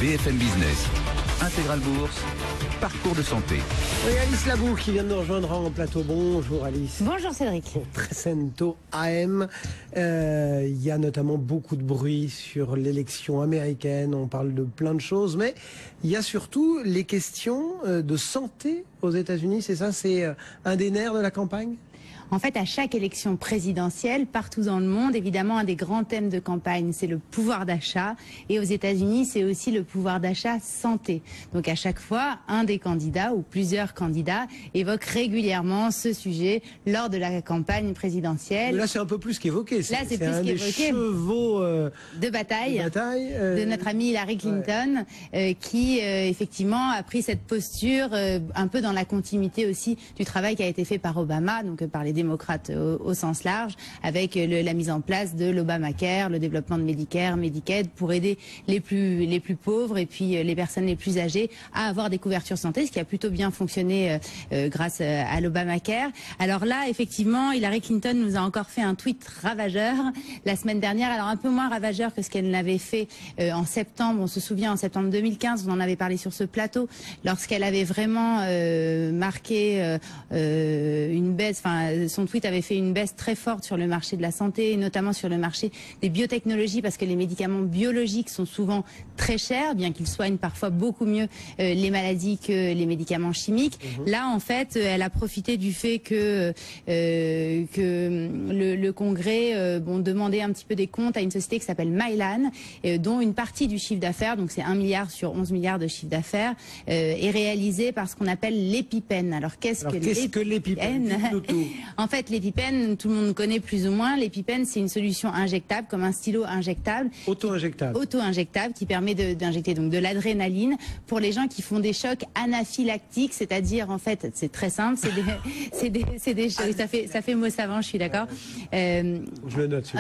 BFM Business, Intégral Bourse, parcours de santé. Oui, Alice Labou qui vient de nous rejoindre en plateau. Bonjour Alice. Bonjour Cédric. Trecento AM. Il y a notamment beaucoup de bruit sur l'élection américaine. On parle de plein de choses, mais il y a surtout les questions de santé aux États-Unis. C'est ça, c'est un des nerfs de la campagne? En fait, à chaque élection présidentielle, partout dans le monde, évidemment, un des grands thèmes de campagne, c'est le pouvoir d'achat. Et aux États-Unis, c'est aussi le pouvoir d'achat santé. Donc à chaque fois, un des candidats ou plusieurs candidats évoquent régulièrement ce sujet lors de la campagne présidentielle. Mais là, c'est un peu plus qu'évoqué. Là, c'est plus un des qu'évoqué. chevaux de bataille de notre amie Hillary Clinton, qui effectivement a pris cette posture un peu dans la continuité aussi du travail qui a été fait par Obama, donc par les démocrates au sens large, avec la mise en place de l'Obamacare, le développement de Medicare, Medicaid, pour aider les plus pauvres et puis les personnes les plus âgées à avoir des couvertures santé, ce qui a plutôt bien fonctionné grâce à l'Obamacare. Alors là, effectivement, Hillary Clinton nous a encore fait un tweet ravageur la semaine dernière, alors un peu moins ravageur que ce qu'elle l'avait fait en septembre. On se souvient, en septembre 2015, on en avait parlé sur ce plateau, lorsqu'elle avait vraiment marqué une baisse, enfin son tweet avait fait une baisse très forte sur le marché de la santé, et notamment sur le marché des biotechnologies, parce que les médicaments biologiques sont souvent très chers, bien qu'ils soignent parfois beaucoup mieux les maladies que les médicaments chimiques. Là, en fait, elle a profité du fait que le Congrès demandait un petit peu des comptes à une société qui s'appelle Mylan, dont une partie du chiffre d'affaires, donc c'est 1 milliard sur 11 milliards de chiffre d'affaires, est réalisée par ce qu'on appelle l'EpiPen. Alors qu'est-ce que l'EpiPen? En fait, l'EpiPen, tout le monde connaît plus ou moins. L'EpiPen, c'est une solution injectable, comme un stylo injectable. Auto-injectable. Auto-injectable, qui permet d'injecter donc de l'adrénaline pour les gens qui font des chocs anaphylactiques, c'est-à-dire, en fait, c'est très simple, c'est des chocs, ça fait mot savant, je suis d'accord. Je le note.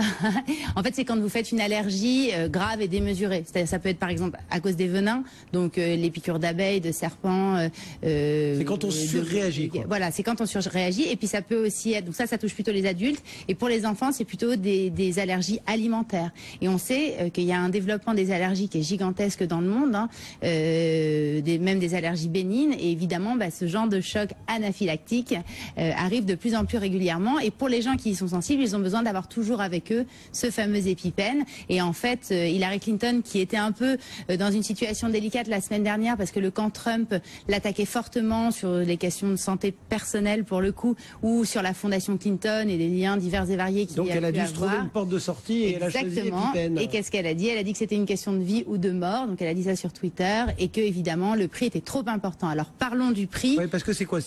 En fait, c'est quand vous faites une allergie grave et démesurée. Ça peut être, par exemple, à cause des venins, donc les piqûres d'abeilles, de serpents. C'est quand on surréagit, quoi. Voilà, c'est quand on surréagit. Et puis ça peut aussi être, donc ça touche plutôt les adultes, et pour les enfants c'est plutôt des allergies alimentaires. Et on sait qu'il y a un développement des allergies qui est gigantesque dans le monde, même des allergies bénignes, et évidemment ce genre de choc anaphylactique arrive de plus en plus régulièrement, et pour les gens qui y sont sensibles, ils ont besoin d'avoir toujours avec eux ce fameux EpiPen. Et en fait, Hillary Clinton, qui était un peu dans une situation délicate la semaine dernière, parce que le camp Trump l'attaquait fortement sur les questions de santé personnelle pour le coup, ou sur la fondation Clinton et des liens divers et variés qu'il y a pu avoir. Donc elle a dû se trouver une porte de sortie et Exactement. elle a choisi EpiPen. Et qu'est-ce qu'elle a dit? Elle a dit que c'était une question de vie ou de mort, donc elle a dit ça sur Twitter, et que évidemment le prix était trop important. Alors parlons du prix. Oui, parce que c'est quoi?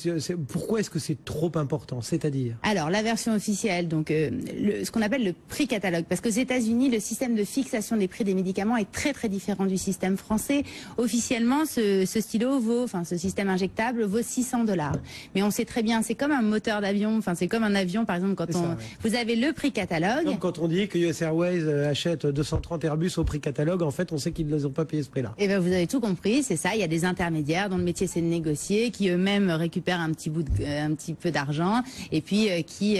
Pourquoi est-ce que c'est trop important? C'est-à-dire? Alors la version officielle, donc ce qu'on appelle le prix catalogue, parce qu'aux États-Unis le système de fixation des prix des médicaments est très très différent du système français. Officiellement, ce stylo vaut, enfin ce système injectable vaut $600. Mais on sait très bien, c'est comme un moteur d'avion, enfin c'est comme un avion par exemple, quand vous avez le prix catalogue. Donc quand on dit que US Airways achète 230 Airbus au prix catalogue, en fait on sait qu'ils ne les ont pas payé ce prix-là. Et bien vous avez tout compris, c'est ça. Il y a des intermédiaires dont le métier c'est de négocier, qui eux-mêmes récupèrent un petit peu d'argent, et puis qui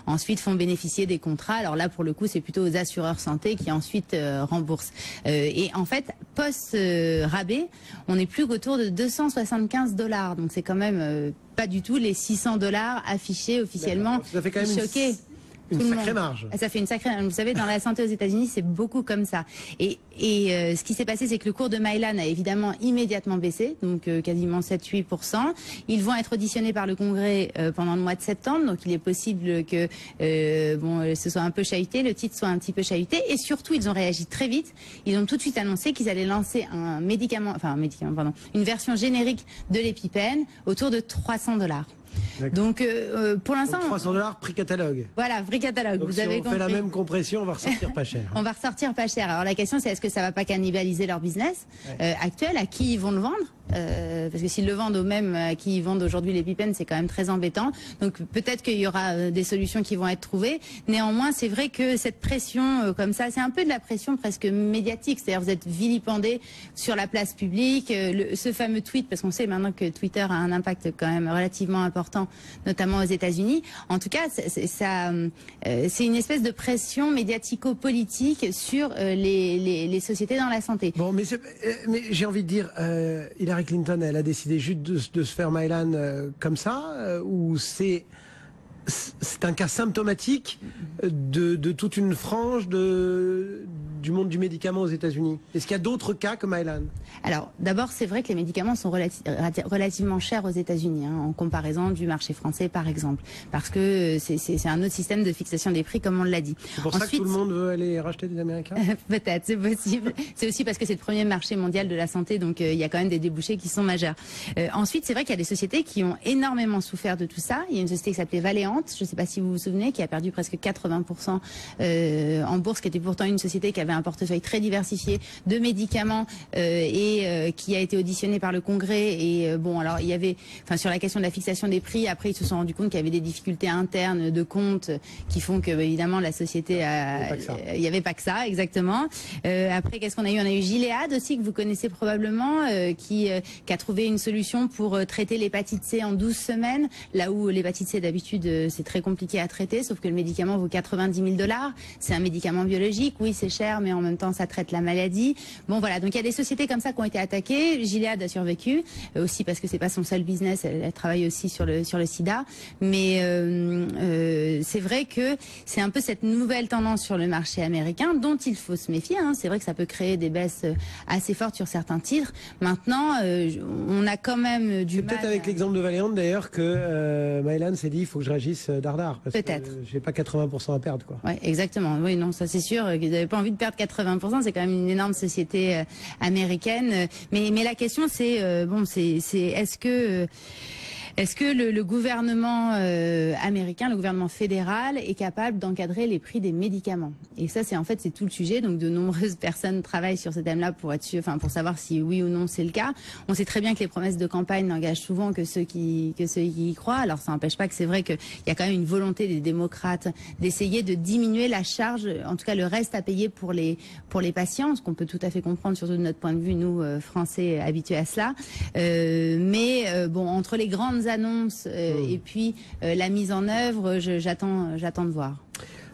ensuite font bénéficier des contrats. Alors là pour le coup c'est plutôt aux assureurs santé qui ensuite remboursent. Et en fait post rabais, on est plus qu'autour de $275. Donc c'est quand même pas du tout les $600 affichés officiellement. Ça fait quand même une sacrée marge. Ça fait une sacrée marge. Vous savez, dans la santé aux États-Unis, c'est beaucoup comme ça. Et ce qui s'est passé, c'est que le cours de Mylan a évidemment immédiatement baissé, donc quasiment 7-8%. Ils vont être auditionnés par le Congrès pendant le mois de septembre, donc il est possible que ce soit un peu chahuté, le titre soit un petit peu chahuté. Et surtout, ils ont réagi très vite. Ils ont tout de suite annoncé qu'ils allaient lancer une version générique de l'EpiPen autour de $300. Donc pour l'instant, $300 prix catalogue. Voilà, prix catalogue. Donc, vous si avez on compris. fait la même compression, on va ressortir pas cher. On va ressortir pas cher. Alors la question c'est est-ce que ça va pas cannibaliser leur business actuel? À qui ils vont le vendre? parce que s'ils le vendent aux mêmes à qui ils vendent aujourd'hui l'EpiPen, c'est quand même très embêtant. Donc peut-être qu'il y aura des solutions qui vont être trouvées. Néanmoins, c'est vrai que cette pression comme ça, c'est un peu de la pression presque médiatique. C'est-à-dire vous êtes vilipendé sur la place publique. Ce fameux tweet, parce qu'on sait maintenant que Twitter a un impact quand même relativement important, notamment aux États-Unis. En tout cas, c'est une espèce de pression médiatico-politique sur les sociétés dans la santé. Bon, mais j'ai envie de dire, Hillary Clinton, elle a décidé juste de se faire Mylan comme ça, ou c'est un cas symptomatique de toute une frange du monde du médicament aux États-Unis. Est-ce qu'il y a d'autres cas que Mylan? Alors, d'abord, c'est vrai que les médicaments sont relativement chers aux États-Unis, en comparaison du marché français, par exemple, parce que c'est un autre système de fixation des prix, comme on l'a dit. C'est pour ça que tout le monde veut aller racheter des Américains? Peut-être, c'est possible. C'est aussi parce que c'est le premier marché mondial de la santé, donc il y a quand même des débouchés qui sont majeurs. Ensuite, c'est vrai qu'il y a des sociétés qui ont énormément souffert de tout ça. Il y a une société qui s'appelait Valeant, je ne sais pas si vous vous souvenez, qui a perdu presque 80% en bourse, qui était pourtant une société qui avait un portefeuille très diversifié de médicaments et qui a été auditionné par le Congrès. Et bon, alors il y avait, enfin sur la question de la fixation des prix, après ils se sont rendus compte qu'il y avait des difficultés internes de compte qui font que évidemment la société il n'y avait pas que ça, exactement. Après, qu'est-ce qu'on a eu? On a eu Gilead aussi, que vous connaissez probablement, qui a trouvé une solution pour traiter l'hépatite C en 12 semaines, là où l'hépatite C d'habitude c'est très compliqué à traiter, sauf que le médicament vaut 90 000 $. C'est un médicament biologique, oui c'est cher, mais en même temps ça traite la maladie. Bon voilà, donc il y a des sociétés comme ça qui ont été attaquées. Gilead a survécu, aussi parce que c'est pas son seul business, elle travaille aussi sur le sida. Mais c'est vrai que c'est un peu cette nouvelle tendance sur le marché américain dont il faut se méfier. C'est vrai que ça peut créer des baisses assez fortes sur certains titres. Maintenant, on a quand même du mal. C'est peut-être avec l'exemple de Valeant d'ailleurs que Mylan s'est dit il faut que je réagisse dardard. Peut-être. J'ai pas 80% à perdre, quoi. Ouais, exactement. Oui, non, ça c'est sûr. Ils n'avaient pas envie de perdre 80%. C'est quand même une énorme société américaine. Mais la question c'est est-ce que le gouvernement américain, le gouvernement fédéral, est capable d'encadrer les prix des médicaments? Et ça, c'est tout le sujet. Donc, de nombreuses personnes travaillent sur ce thème-là pour être sûr, pour savoir si oui ou non c'est le cas. On sait très bien que les promesses de campagne n'engagent souvent que ceux qui y croient. Alors, ça n'empêche pas que c'est vrai qu'il y a quand même une volonté des démocrates d'essayer de diminuer la charge, en tout cas le reste à payer pour les patients, ce qu'on peut tout à fait comprendre, surtout de notre point de vue, nous Français habitués à cela. Mais bon, entre les grandes annonces et puis la mise en œuvre, j'attends de voir.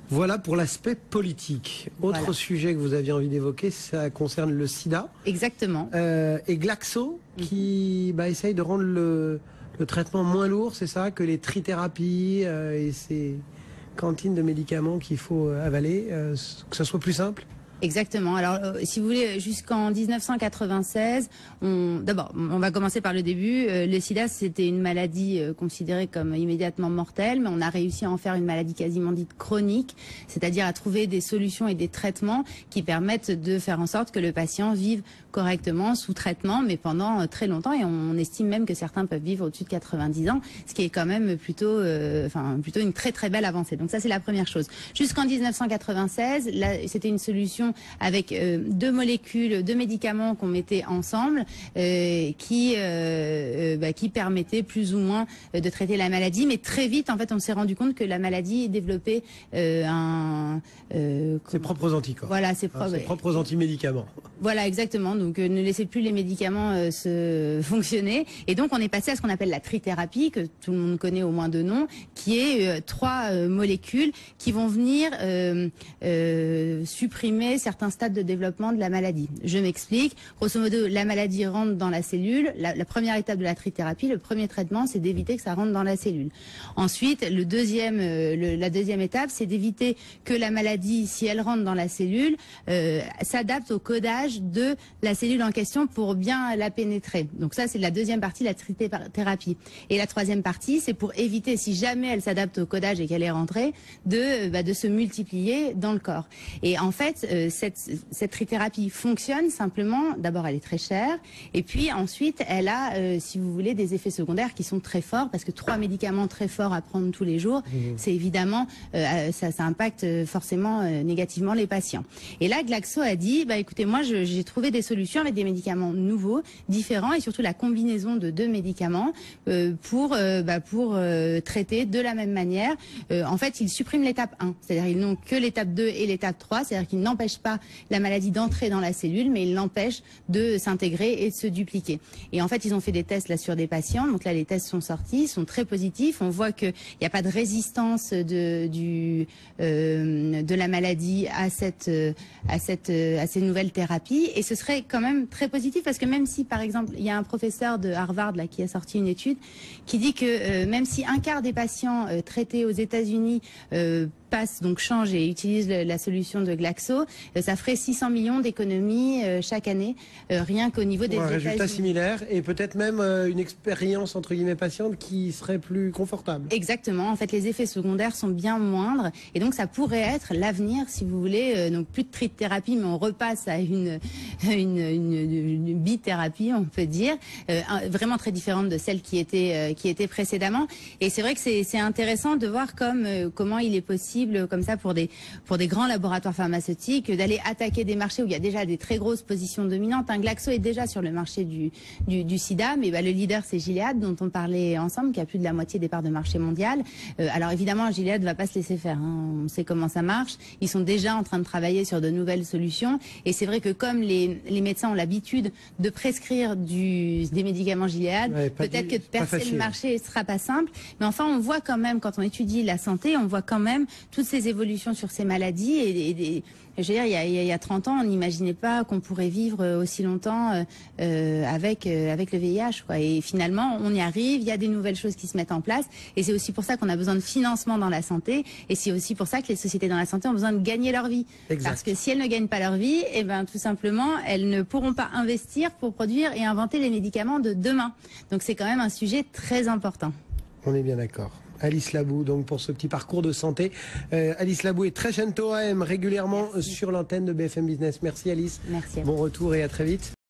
Voilà pour l'aspect politique. Autre sujet que vous aviez envie d'évoquer, ça concerne le sida. Exactement. Et Glaxo, qui essaye de rendre le traitement moins lourd, c'est ça, que les trithérapies et ces cantines de médicaments qu'il faut avaler, que ça soit plus simple? Exactement. Alors, si vous voulez, jusqu'en 1996, d'abord, on va commencer par le début. Le sida, c'était une maladie considérée comme immédiatement mortelle, mais on a réussi à en faire une maladie quasiment dite chronique, c'est-à-dire à trouver des solutions et des traitements qui permettent de faire en sorte que le patient vive correctement sous traitement, mais pendant très longtemps. Et on estime même que certains peuvent vivre au-dessus de 90 ans, ce qui est quand même plutôt une très très belle avancée. Donc ça, c'est la première chose. Jusqu'en 1996, là, c'était une solution avec deux molécules, deux médicaments qu'on mettait ensemble, qui permettaient plus ou moins de traiter la maladie. Mais très vite, en fait, on s'est rendu compte que la maladie développait ses propres anticorps. Voilà, ses propres antimédicaments. Voilà, exactement. Donc, ne laissez plus les médicaments se fonctionner. Et donc, on est passé à ce qu'on appelle la trithérapie, que tout le monde connaît au moins de nom, qui est trois molécules qui vont venir supprimer certains stades de développement de la maladie. Je m'explique. Grosso modo, la maladie rentre dans la cellule. La première étape de la trithérapie, le premier traitement, c'est d'éviter que ça rentre dans la cellule. Ensuite, la deuxième étape, c'est d'éviter que la maladie, si elle rentre dans la cellule, s'adapte au codage de la cellule en question pour bien la pénétrer. Donc ça, c'est la deuxième partie, la trithérapie. Et la troisième partie, c'est pour éviter, si jamais elle s'adapte au codage et qu'elle est rentrée, de se multiplier dans le corps. Et en fait, cette trithérapie fonctionne simplement. D'abord, elle est très chère, et puis ensuite, elle a, si vous voulez, des effets secondaires qui sont très forts, parce que 3 médicaments très forts à prendre tous les jours, c'est évidemment, ça impacte forcément négativement les patients. Et là, Glaxo a dit, écoutez, moi, je j'ai trouvé des solutions avec des médicaments nouveaux, différents, et surtout la combinaison de 2 médicaments pour traiter de la même manière. En fait, ils suppriment l'étape 1, c'est-à-dire ils n'ont que l'étape 2 et l'étape 3, c'est-à-dire qu'ils n'empêchent pas la maladie d'entrer dans la cellule, mais ils l'empêchent de s'intégrer et de se dupliquer. Et en fait, ils ont fait des tests là sur des patients, donc là les tests sont sortis, sont très positifs, on voit qu'il n'y a pas de résistance de la maladie à ces nouvelles thérapies, et ce serait quand même très positif parce que même si par exemple il y a un professeur de Harvard là qui a sorti une étude qui dit que même si un quart des patients traités aux États-Unis change et utilise la solution de Glaxo, ça ferait 600 millions d'économies chaque année, rien qu'au niveau des États-Unis. Un résultat similaire et peut-être même une expérience entre guillemets patiente qui serait plus confortable. Exactement. En fait, les effets secondaires sont bien moindres et donc ça pourrait être l'avenir, si vous voulez. Donc plus de trithérapie, mais on repasse à une bithérapie, on peut dire, vraiment très différente de celle qui était précédemment. Et c'est vrai que c'est intéressant de voir comment il est possible comme ça pour des grands laboratoires pharmaceutiques d'aller attaquer des marchés où il y a déjà des très grosses positions dominantes. Glaxo est déjà sur le marché du sida, mais le leader c'est Gilead dont on parlait ensemble, qui a plus de la moitié des parts de marché mondial. Alors évidemment Gilead va pas se laisser faire, on sait comment ça marche. Ils sont déjà en train de travailler sur de nouvelles solutions et c'est vrai que comme les médecins ont l'habitude de prescrire des médicaments Gilead, peut-être que de percer le marché sera pas simple, mais enfin on voit quand même, quand on étudie la santé, on voit quand même toutes ces évolutions sur ces maladies et je veux dire, il y a 30 ans, on n'imaginait pas qu'on pourrait vivre aussi longtemps avec le VIH, quoi. Et finalement, on y arrive, il y a des nouvelles choses qui se mettent en place. Et c'est aussi pour ça qu'on a besoin de financement dans la santé. Et c'est aussi pour ça que les sociétés dans la santé ont besoin de gagner leur vie. Exact. Parce que si elles ne gagnent pas leur vie, tout simplement, elles ne pourront pas investir pour produire et inventer les médicaments de demain. Donc c'est quand même un sujet très important. On est bien d'accord. Alice Labou, donc pour ce petit parcours de santé. Alice Labou est très chaîne AM régulièrement sur l'antenne de BFM Business. Merci Alice. Merci. Bon retour et à très vite.